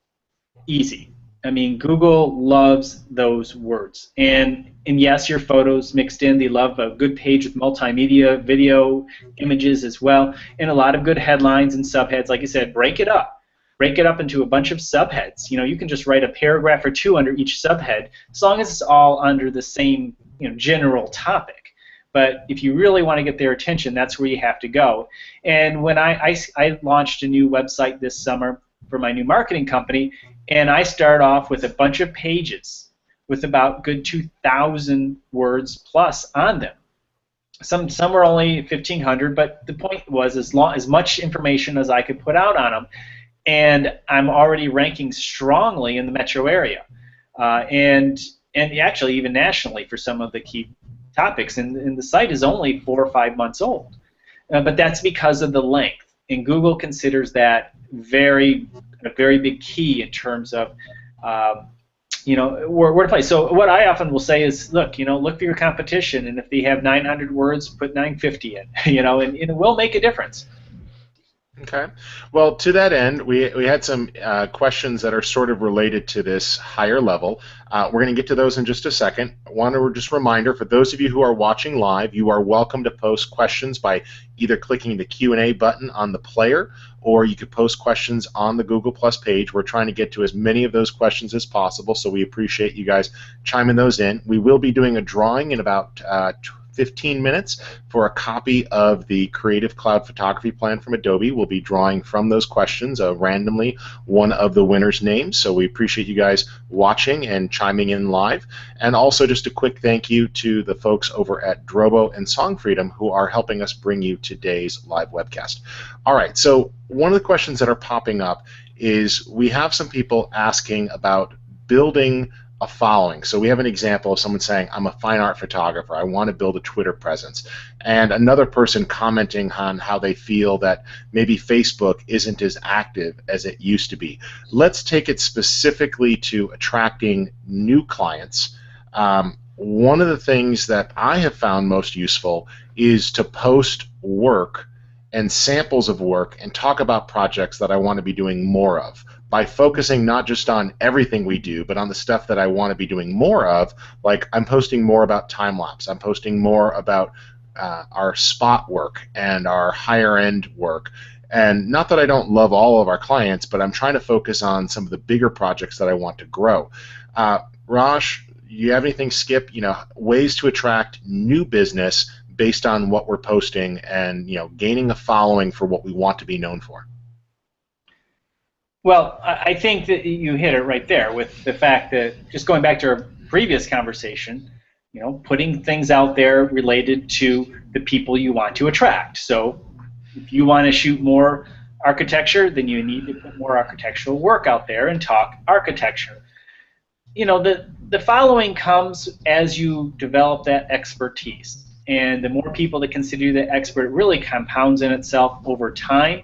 Easy. I mean, Google loves those words. And yes, your photos mixed in. They love a good page with multimedia, video, images as well, and a lot of good headlines and subheads. Like I said, break it up. Break it up into a bunch of subheads. You know, you can just write a paragraph or two under each subhead, as long as it's all under the same, you know, general topic. But if you really want to get their attention, that's where you have to go. And when I launched a new website this summer for my new marketing company, and I start off with a bunch of pages with about good 2,000 words plus on them. Some were only 1,500, but the point was as much information as I could put out on them. And I'm already ranking strongly in the metro area, and actually even nationally for some of the key topics. And the site is only 4 or 5 months old, but that's because of the length. And Google considers that a very big key in terms of you know, where to play. So what I often will say is, look, you know, look for your competition, and if they have 900 words, put 950 in, you know, and it will make a difference. Okay. Well, to that end, we had some questions that are sort of related to this higher level. We're going to get to those in just a second. Just a reminder, for those of you who are watching live, you are welcome to post questions by either clicking the Q&A button on the player, or you could post questions on the Google Plus page. We're trying to get to as many of those questions as possible, so we appreciate you guys chiming those in. We will be doing a drawing in about 15 minutes for a copy of the Creative Cloud Photography Plan from Adobe. We'll be drawing from those questions randomly one of the winners' names, so we appreciate you guys watching and chiming in live. And also just a quick thank you to the folks over at Drobo and SongFreedom who are helping us bring you today's live webcast. All right, so one of the questions that are popping up is we have some people asking about building a following. So we have an example of someone saying, I'm a fine art photographer, I want to build a Twitter presence. And another person commenting on how they feel that maybe Facebook isn't as active as it used to be. Let's take it specifically to attracting new clients. One of the things that I have found most useful is to post work and samples of work and talk about projects that I want to be doing more of, by focusing not just on everything we do, but on the stuff that I want to be doing more of. Like, I'm posting more about time-lapse. I'm posting more about our spot work and our higher-end work. And not that I don't love all of our clients, but I'm trying to focus on some of the bigger projects that I want to grow. Rosh, you have anything, Skip, you know, ways to attract new business based on what we're posting and, you know, gaining a following for what we want to be known for? Well, I think that you hit it right there with the fact that, just going back to our previous conversation, you know, putting things out there related to the people you want to attract. So if you want to shoot more architecture, then you need to put more architectural work out there and talk architecture. You know, the following comes as you develop that expertise. And the more people that consider you the expert, it really compounds in itself over time.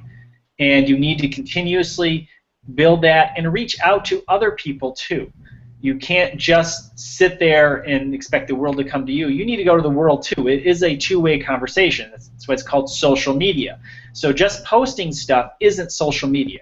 And you need to continuously build that and reach out to other people too. You can't just sit there and expect the world to come to you. You need to go to the world too. It is a two-way conversation. That's why it's called social media. So just posting stuff isn't social media.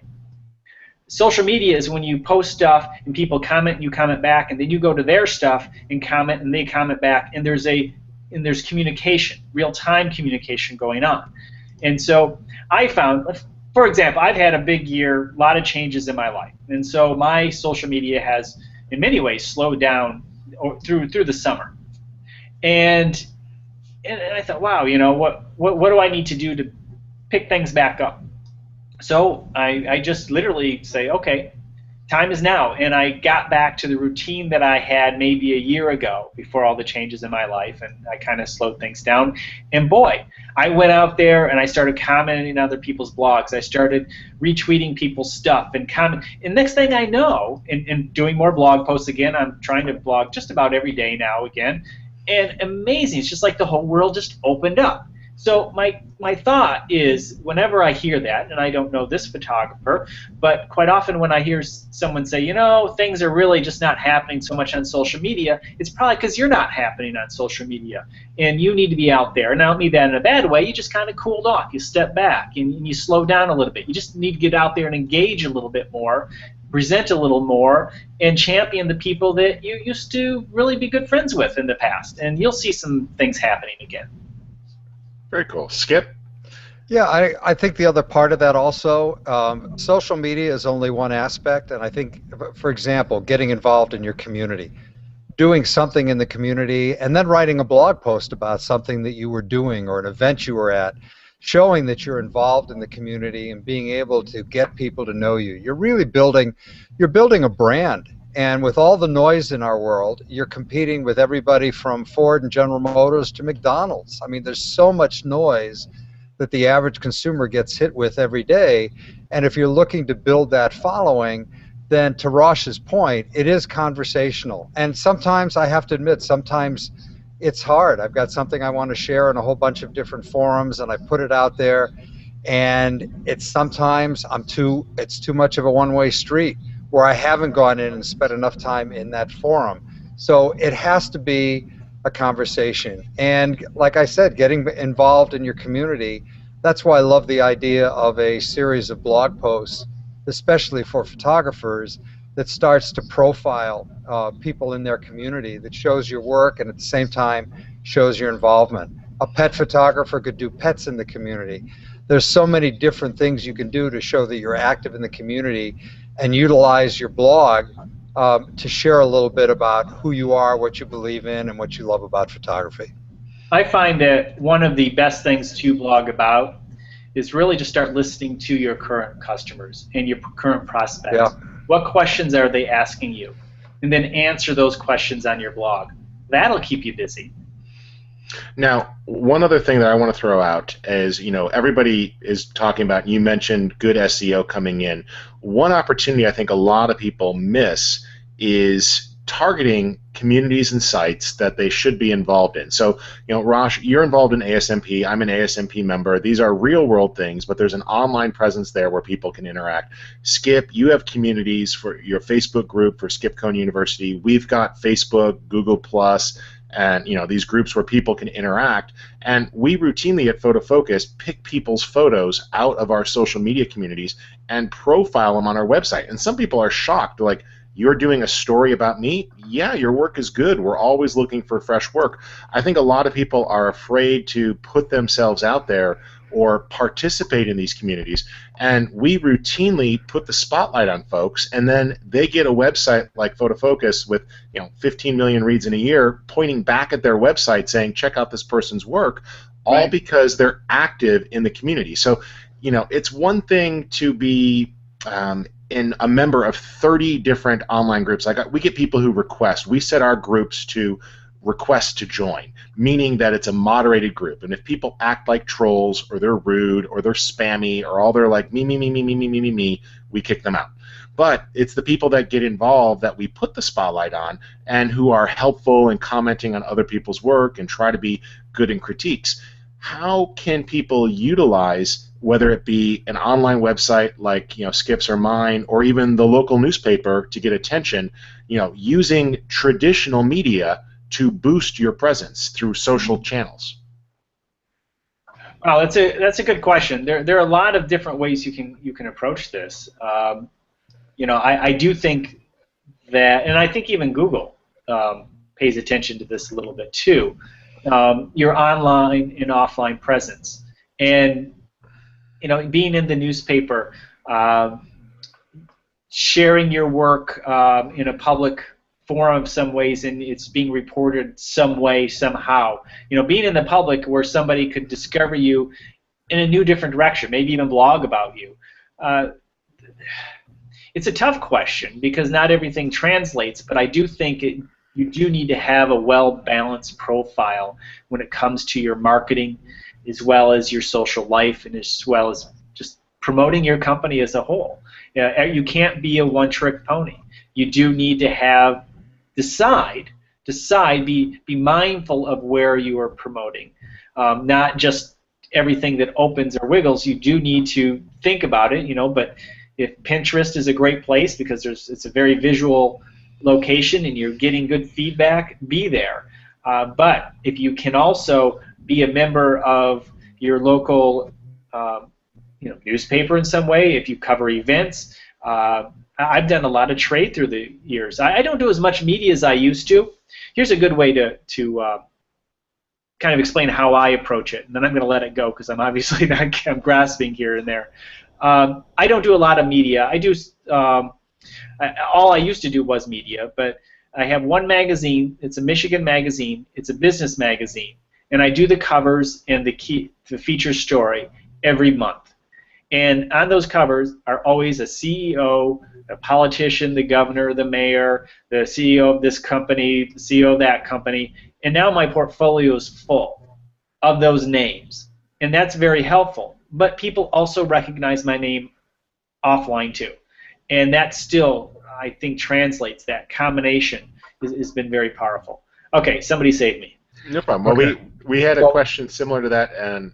Social media is when you post stuff and people comment and you comment back, and then you go to their stuff and comment and they comment back, and there's communication, real-time communication going on. And so I found, for example, I've had a big year, a lot of changes in my life, and so my social media has, in many ways, slowed down through the summer. And I thought, wow, you know, what do I need to do to pick things back up? So I just literally say, okay, time is now. And I got back to the routine that I had maybe a year ago before all the changes in my life, and I kind of slowed things down. And boy, I went out there and I started commenting on other people's blogs. I started retweeting people's stuff and comment. And next thing I know, and doing more blog posts again, I'm trying to blog just about every day now again. And amazing, it's just like the whole world just opened up. So my thought is, whenever I hear that, and I don't know this photographer, but quite often when I hear someone say, you know, things are really just not happening so much on social media, it's probably because you're not happening on social media, and you need to be out there. And I don't mean that in a bad way. You just kind of cooled off. You step back, and you slow down a little bit. You just need to get out there and engage a little bit more, present a little more, and champion the people that you used to really be good friends with in the past. And you'll see some things happening again. Very cool. Skip? Yeah, I think the other part of that also, social media is only one aspect, and I think, for example, getting involved in your community, doing something in the community, and then writing a blog post about something that you were doing or an event you were at, showing that you're involved in the community and being able to get people to know you. You're really building a brand. And with all the noise in our world, you're competing with everybody from Ford and General Motors to McDonald's. I mean, there's so much noise that the average consumer gets hit with every day. And if you're looking to build that following, then to Rosh's point, it is conversational. And sometimes, I have to admit, sometimes it's hard. I've got something I want to share in a whole bunch of different forums, and I put it out there, and it's sometimes it's too much of a one-way street, where I haven't gone in and spent enough time in that forum. So it has to be a conversation. And like I said, getting involved in your community, that's why I love the idea of a series of blog posts, especially for photographers, that starts to profile people in their community, that shows your work and at the same time shows your involvement. A pet photographer could do pets in the community. There's so many different things you can do to show that you're active in the community, and utilize your blog to share a little bit about who you are, what you believe in, and what you love about photography. I find that one of the best things to blog about is really to start listening to your current customers and your current prospects. Yeah. What questions are they asking you? And then answer those questions on your blog. That'll keep you busy. Now, one other thing that I want to throw out is, you know, everybody is talking about, you mentioned good SEO coming in. One opportunity I think a lot of people miss is targeting communities and sites that they should be involved in. So, you know, Rosh, you're involved in ASMP. I'm an ASMP member. These are real-world things, but there's an online presence there where people can interact. Skip, you have communities for your Facebook group for Skip Cohen University. We've got Facebook, Google+, and you know, these groups where people can interact, and we routinely at Photo Focus pick people's photos out of our social media communities and profile them on our website. And some people are shocked. They're like, you're doing a story about me? Yeah, your work is good. We're always looking for fresh work. I think a lot of people are afraid to put themselves out there or participate in these communities, and we routinely put the spotlight on folks, and then they get a website like Photo Focus with, you know, 15 million reads in a year pointing back at their website saying, check out this person's work, all right, because they're active in the community. So, you know, it's one thing to be in a member of 30 different online groups. We get people who request. We set our groups to request to join, meaning that it's a moderated group, and if people act like trolls or they're rude or they're spammy or all they're like me, we kick them out. But it's the people that get involved that we put the spotlight on and who are helpful and commenting on other people's work and try to be good in critiques. How can people utilize, whether it be an online website like, you know, Skip's or mine, or even the local newspaper to get attention, you know, using traditional media to boost your presence through social channels? Well, that's a good question. There are a lot of different ways you can approach this. You know, I do think that, and I think even Google pays attention to this a little bit too. Your online and offline presence, and you know, being in the newspaper, sharing your work in a public forum some ways, and it's being reported some way, somehow. You know, being in the public where somebody could discover you in a new, different direction, maybe even blog about you. It's a tough question because not everything translates, but I do think you do need to have a well-balanced profile when it comes to your marketing, as well as your social life, and as well as just promoting your company as a whole. You can't be a one-trick pony. You do need to have be mindful of where you are promoting, not just everything that opens or wiggles. You do need to think about it, but if Pinterest is a great place because it's a very visual location and you're getting good feedback, be there. But if you can also be a member of your local newspaper in some way, if you cover events, I've done a lot of trade through the years. I don't do as much media as I used to. Here's a good way to kind of explain how I approach it, and then I'm going to let it go because I'm obviously not I'm grasping here and there. I don't do a lot of media. I do all I used to do was media, but I have one magazine. It's a Michigan magazine. It's a business magazine, and I do the covers and the feature story every month. And on those covers are always a CEO, a politician, the governor, the mayor, the CEO of this company, the CEO of that company, and now my portfolio is full of those names, and that's very helpful. But people also recognize my name offline too, and that still, I think, translates. That combination has been very powerful. Okay, somebody save me. No problem. Well, we had a question similar to that, and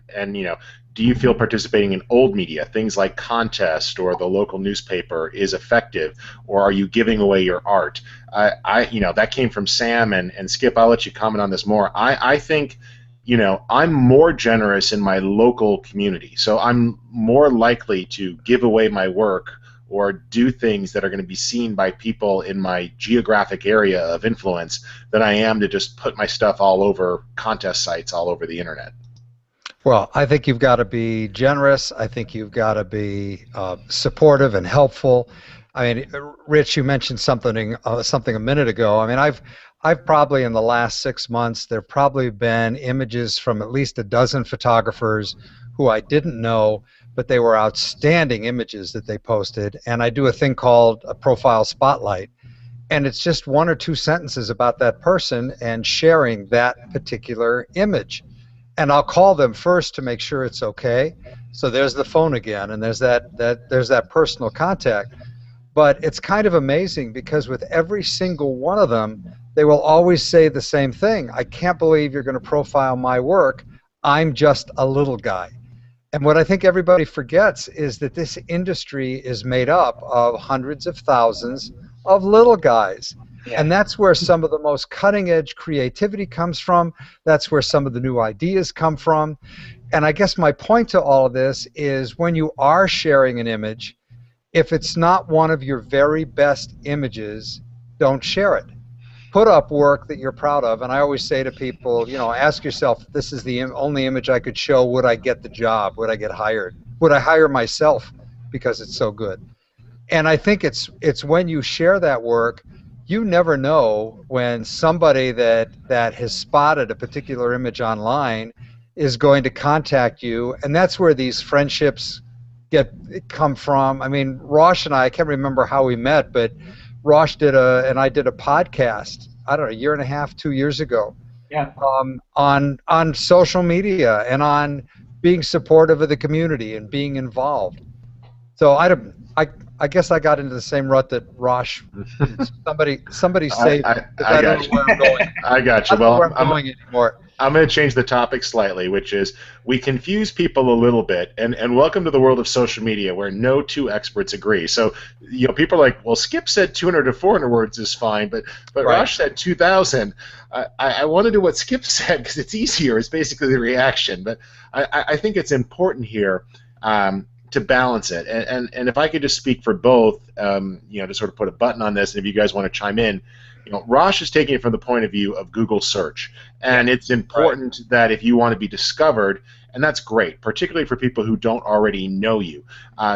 do you feel participating in old media, things like contest or the local newspaper, is effective, or are you giving away your art? That came from Sam and Skip. I'll let you comment on this more. I think, I'm more generous in my local community, so I'm more likely to give away my work or do things that are going to be seen by people in my geographic area of influence than I am to just put my stuff all over contest sites all over the internet. Well, I think you've got to be generous. I think you've got to be supportive and helpful. I mean, Rich, you mentioned something a minute ago. I mean, I've probably in the last 6 months, there have probably been images from at least a dozen photographers who I didn't know, but they were outstanding images that they posted. And I do a thing called a profile spotlight. And it's just 1 or 2 sentences about that person and sharing that particular image. And I'll call them first to make sure it's okay. So there's the phone again, and there's that personal contact. But it's kind of amazing because with every single one of them, they will always say the same thing. I can't believe you're going to profile my work. I'm just a little guy. And what I think everybody forgets is that this industry is made up of hundreds of thousands of little guys. Yeah. And that's where some of the most cutting-edge creativity comes from. That's where some of the new ideas come from. And I guess my point to all of this is when you are sharing an image, if it's not one of your very best images, don't share it. Put up work that you're proud of. And I always say to people, ask yourself, if this is the only image I could show, would I get the job? Would I get hired? Would I hire myself because it's so good? And I think it's when you share that work, you never know when somebody that has spotted a particular image online is going to contact you, and that's where these friendships come from. I mean, Rosh and I can't remember how we met, but Rosh and I did a podcast, I don't know, 1.5 years, 2 years ago. Yeah. On social media and on being supportive of the community and being involved. So I guess I got into the same rut that Rosh. Somebody saved me. I don't know where I'm going. I got you. I don't know where I'm going anymore. I'm going to change the topic slightly, which is we confuse people a little bit, and welcome to the world of social media where no 2 experts agree. So, people are like, well, Skip said 200 to 400 words is fine, but right. Rosh said 2,000. I want to do what Skip said because it's easier. It's basically the reaction, but I think it's important here to balance it. And if I could just speak for both, to sort of put a button on this, and if you guys want to chime in, Rosh is taking it from the point of view of Google search, and it's important that if you want to be discovered, and that's great, particularly for people who don't already know you.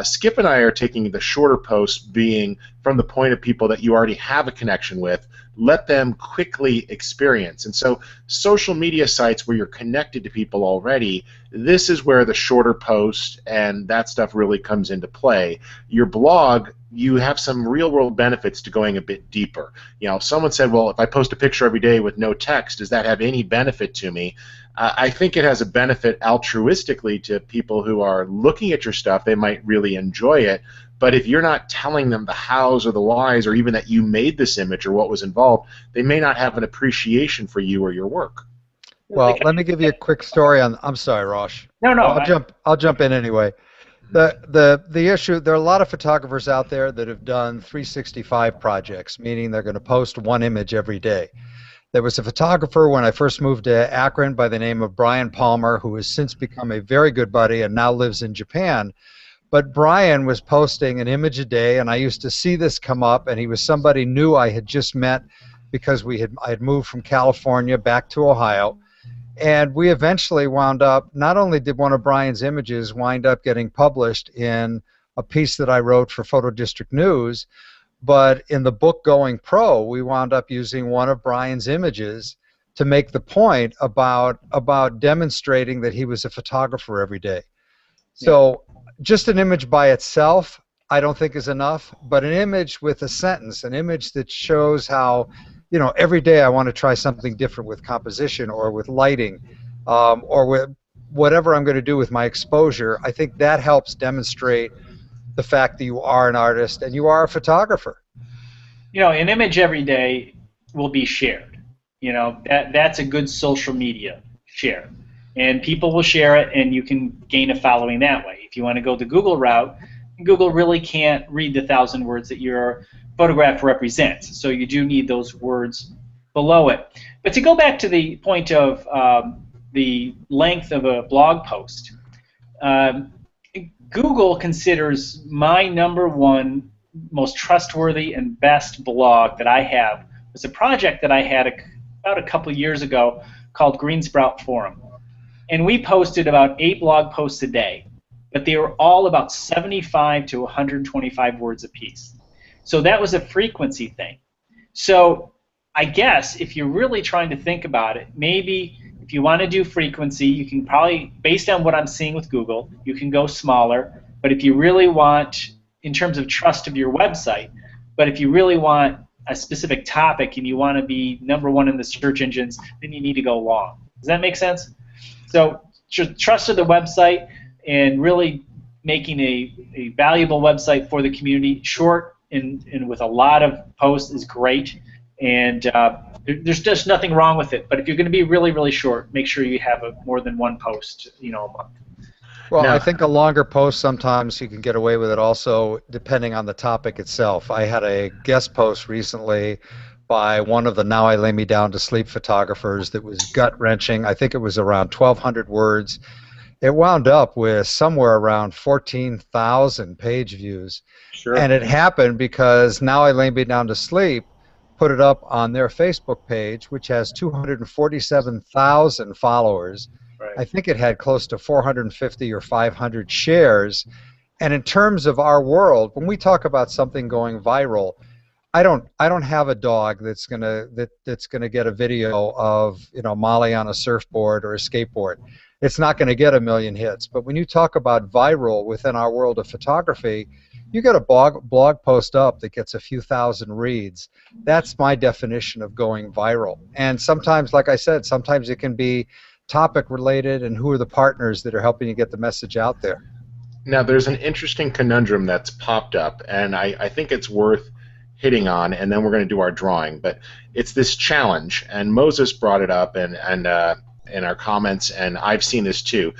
Skip and I are taking the shorter posts being from the point of people that you already have a connection with, let them quickly experience. And so social media sites where you're connected to people already, this is where the shorter post and that stuff really comes into play. Your blog, you have some real-world benefits to going a bit deeper. Someone said, well, if I post a picture every day with no text, does that have any benefit to me? I think it has a benefit altruistically to people who are looking at your stuff. They might really enjoy it. But if you're not telling them the hows or the whys or even that you made this image or what was involved, they may not have an appreciation for you or your work. Well, let me give you a quick story on. I'm sorry, Rosh. No, no. I'll jump in anyway. The issue, there are a lot of photographers out there that have done 365 projects, meaning they're going to post one image every day. There was a photographer when I first moved to Akron by the name of Brian Palmer, who has since become a very good buddy and now lives in Japan. But Brian was posting an image a day, and I used to see this come up, and he was somebody new I had just met because I had moved from California back to Ohio. And we eventually wound up, not only did one of Brian's images wind up getting published in a piece that I wrote for Photo District News, but in the book Going Pro, we wound up using one of Brian's images to make the point about demonstrating that he was a photographer every day. So just an image by itself, I don't think is enough, but an image with a sentence, an image that shows how, every day I want to try something different with composition or with lighting or with whatever I'm going to do with my exposure. I think that helps demonstrate the fact that you are an artist and you are a photographer. An image every day will be shared. That's a good social media share. And people will share it, and you can gain a following that way. If you want to go the Google route, Google really can't read the 1,000 words that your photograph represents, so you do need those words below it. But to go back to the point of the length of a blog post, Google considers my #1 most trustworthy and best blog that I have was a project that I had about a couple of years ago called Greensprout Forum. And we posted about 8 blog posts a day, but they were all about 75 to 125 words apiece. So that was a frequency thing. So I guess if you're really trying to think about it, maybe if you want to do frequency, you can probably, based on what I'm seeing with Google, you can go smaller. But if you really want, in terms of trust of your website, but if you really want a specific topic and you want to be #1 in the search engines, then you need to go long. Does that make sense? So trust of the website and really making a valuable website for the community, short and with a lot of posts is great. And there's just nothing wrong with it. But if you're going to be really, really short, make sure you have more than one post, a month. Well, I think a longer post, sometimes you can get away with it also, depending on the topic itself. I had a guest post recently by one of the Now I Lay Me Down to Sleep photographers that was gut-wrenching. I think it was around 1,200 words. It wound up with somewhere around 14,000 page views. Sure. And it happened because Now I Lay Me Down to Sleep put it up on their Facebook page, which has 247,000 followers. Right. I think it had close to 450 or 500 shares. And in terms of our world, when we talk about something going viral, I don't have a dog that's gonna get a video of Molly on a surfboard or a skateboard. It's not going to get 1 million hits. But when you talk about viral within our world of photography, you get a blog post up that gets a few thousand reads. That's my definition of going viral. And sometimes, like I said, sometimes it can be topic related and who are the partners that are helping you get the message out there. Now, there's an interesting conundrum that's popped up, and I think it's worth hitting on, and then we're going to do our drawing. But it's this challenge, and Moses brought it up in our comments, and I've seen this too.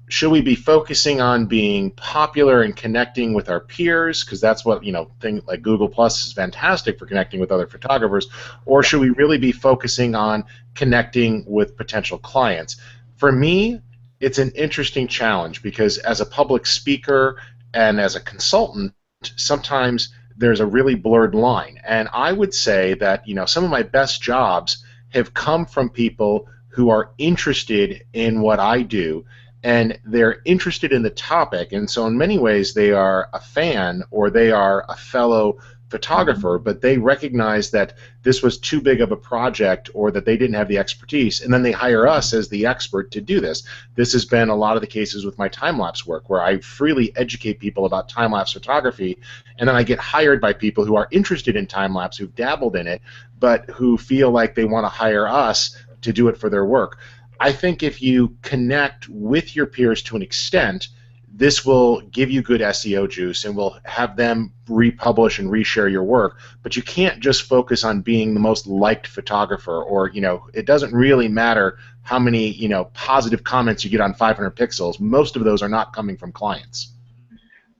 Should we be focusing on being popular and connecting with our peers, because that's what things like Google Plus is fantastic for connecting with other photographers, or should we really be focusing on connecting with potential clients? For me, it's an interesting challenge because as a public speaker and as a consultant, sometimes there's a really blurred line. And I would say that some of my best jobs have come from people who are interested in what I do, and they're interested in the topic, and so in many ways they are a fan or they are a fellow photographer, but they recognize that this was too big of a project or that they didn't have the expertise, and then they hire us as the expert to do this. This has been a lot of the cases with my time-lapse work, where I freely educate people about time-lapse photography, and then I get hired by people who are interested in time-lapse, who've dabbled in it, but who feel like they want to hire us to do it for their work. I think if you connect with your peers to an extent, this will give you good SEO juice and will have them republish and reshare your work, but you can't just focus on being the most liked photographer, or, you know, it doesn't really matter how many, you know, positive comments you get on 500 pixels. Most of those are not coming from clients.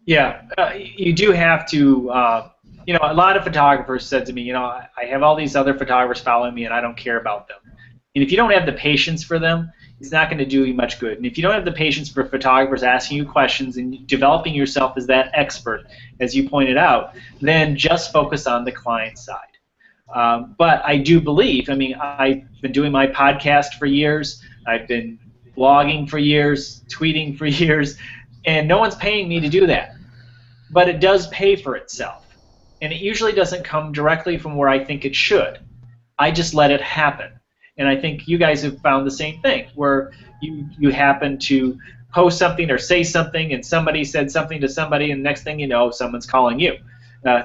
Yeah, you do have to, you know, a lot of photographers said to me, you know, I have all these other photographers following me and I don't care about them. And if you don't have the patience for them, it's not going to do you much good. And if you don't have the patience for photographers asking you questions and developing yourself as that expert, as you pointed out, then just focus on the client side. But I do believe, I mean, I've been doing my podcast for years, I've been blogging for years, tweeting for years, and no one's paying me to do that. But it does pay for itself. And it usually doesn't come directly from where I think it should. I just let it happen. And I think you guys have found the same thing, where you happen to post something or say something, and somebody said something to somebody, and next thing you know, someone's calling you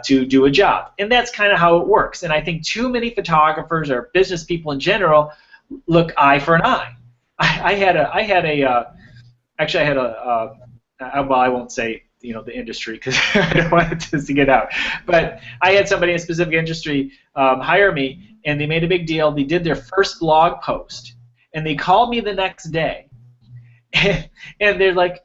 to do a job. And that's kind of how it works. And I think too many photographers or business people in general look eye for an eye. Well, I won't say, you know, the industry, because I don't want this to get out. But I had somebody in a specific industry hire me, and they made a big deal. They did their first blog post, and they called me the next day, and they're like,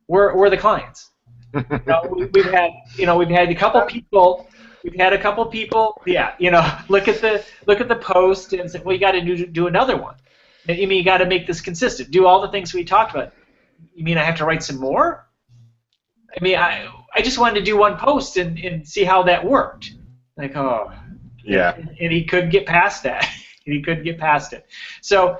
"We're the clients." We've had a couple people. We've had a couple people. Yeah, you know, look at the post and say, "Well, you got to do another one." And you mean you got to make this consistent? Do all the things we talked about. You mean I have to write some more? I mean, I just wanted to do one post and see how that worked. Like, oh. Yeah. And he couldn't get past that. He couldn't get past it. So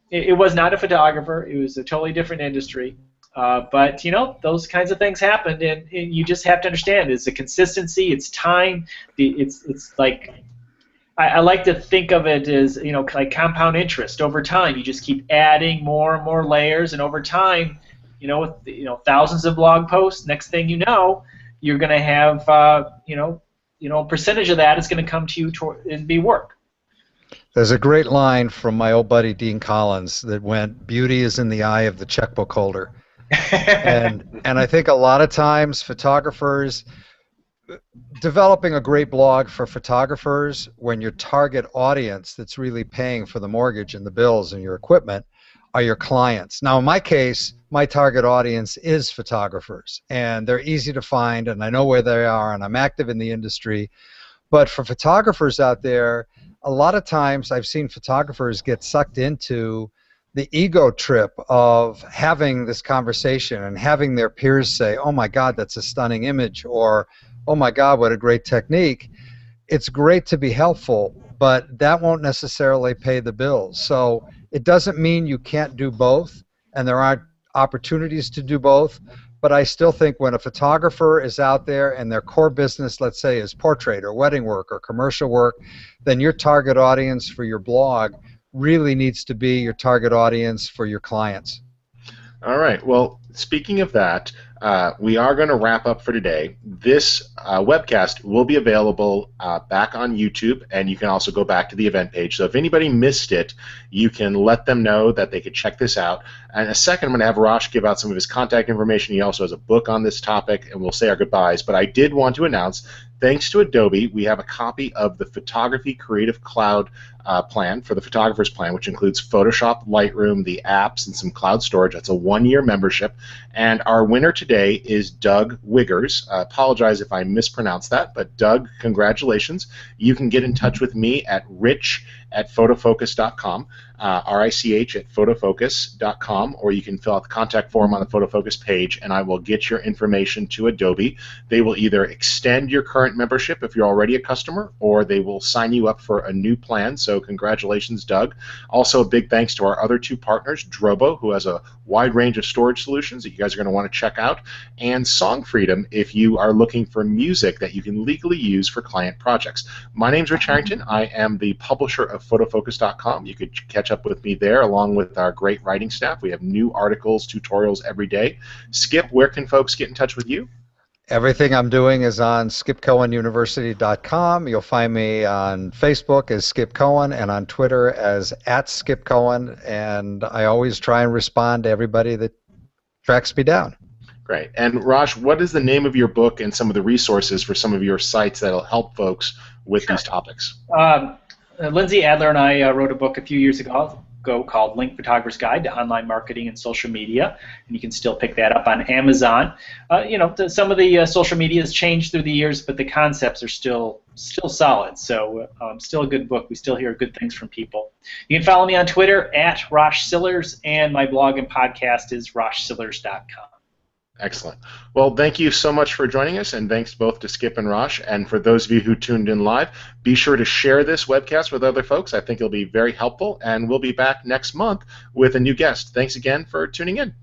it was not a photographer. It was a totally different industry. But, you know, those kinds of things happened, and you just have to understand it's a consistency, it's time, it's like, I like to think of it as, you know, like compound interest. Over time, you just keep adding more and more layers, and over time, you know, with, you know, thousands of blog posts, next thing you know, you're going to have, you know, a percentage of that is going to come to you and be work. There's a great line from my old buddy Dean Collins that went, "Beauty is in the eye of the checkbook holder." and I think a lot of times photographers, developing a great blog for photographers when your target audience that's really paying for the mortgage and the bills and your equipment are your clients. Now, in my case, my target audience is photographers, and they're easy to find, and I know where they are, and I'm active in the industry. But for photographers out there, a lot of times I've seen photographers get sucked into the ego trip of having this conversation and having their peers say, "Oh my God, that's a stunning image," or "Oh my God, what a great technique." It's great to be helpful, but that won't necessarily pay the bills. So it doesn't mean you can't do both, and there aren't opportunities to do both. But I still think when a photographer is out there and their core business, let's say, is portrait or wedding work or commercial work, then your target audience for your blog really needs to be your target audience for your clients. All right. Well, speaking of that, we are going to wrap up for today. This webcast will be available back on YouTube, and you can also go back to the event page. So if anybody missed it, you can let them know that they could check this out. And in a second, I'm going to have Rosh give out some of his contact information. He also has a book on this topic, and we'll say our goodbyes. But I did want to announce, thanks to Adobe, we have a copy of the Photography Creative Cloud plan for the Photographer's Plan, which includes Photoshop, Lightroom, the apps, and some cloud storage. That's a one-year membership. And our winner today is Doug Wiggers. I apologize if I mispronounced that, but Doug, congratulations. You can get in touch with me at rich@photofocus.com, RICH@photofocus.com, or you can fill out the contact form on the PhotoFocus page, and I will get your information to Adobe. They will either extend your current membership if you're already a customer, or they will sign you up for a new plan. So congratulations, Doug. Also, a big thanks to our other two partners, Drobo, who has a wide range of storage solutions that you guys are going to want to check out, and SongFreedom if you are looking for music that you can legally use for client projects. My name's Rich Harrington. I am the publisher of PhotoFocus.com. You could catch up with me there along with our great writing staff. We have new articles, tutorials every day. Skip, where can folks get in touch with you? Everything I'm doing is on skipcohenuniversity.com. You'll find me on Facebook as Skip Cohen and on Twitter as @SkipCohen, and I always try and respond to everybody that tracks me down. Great. And Rosh, what is the name of your book and some of the resources for some of your sites that'll help folks with these topics? Lindsay Adler and I wrote a book a few years ago called Link Photographer's Guide to Online Marketing and Social Media, and you can still pick that up on Amazon. Some of the social media has changed through the years, but the concepts are still solid. So still a good book. We still hear good things from people. You can follow me on Twitter at Rosh Sillars, and my blog and podcast is roshsillars.com. Excellent. Well, thank you so much for joining us, and thanks both to Skip and Rosh. And for those of you who tuned in live, be sure to share this webcast with other folks. I think it'll be very helpful, and we'll be back next month with a new guest. Thanks again for tuning in.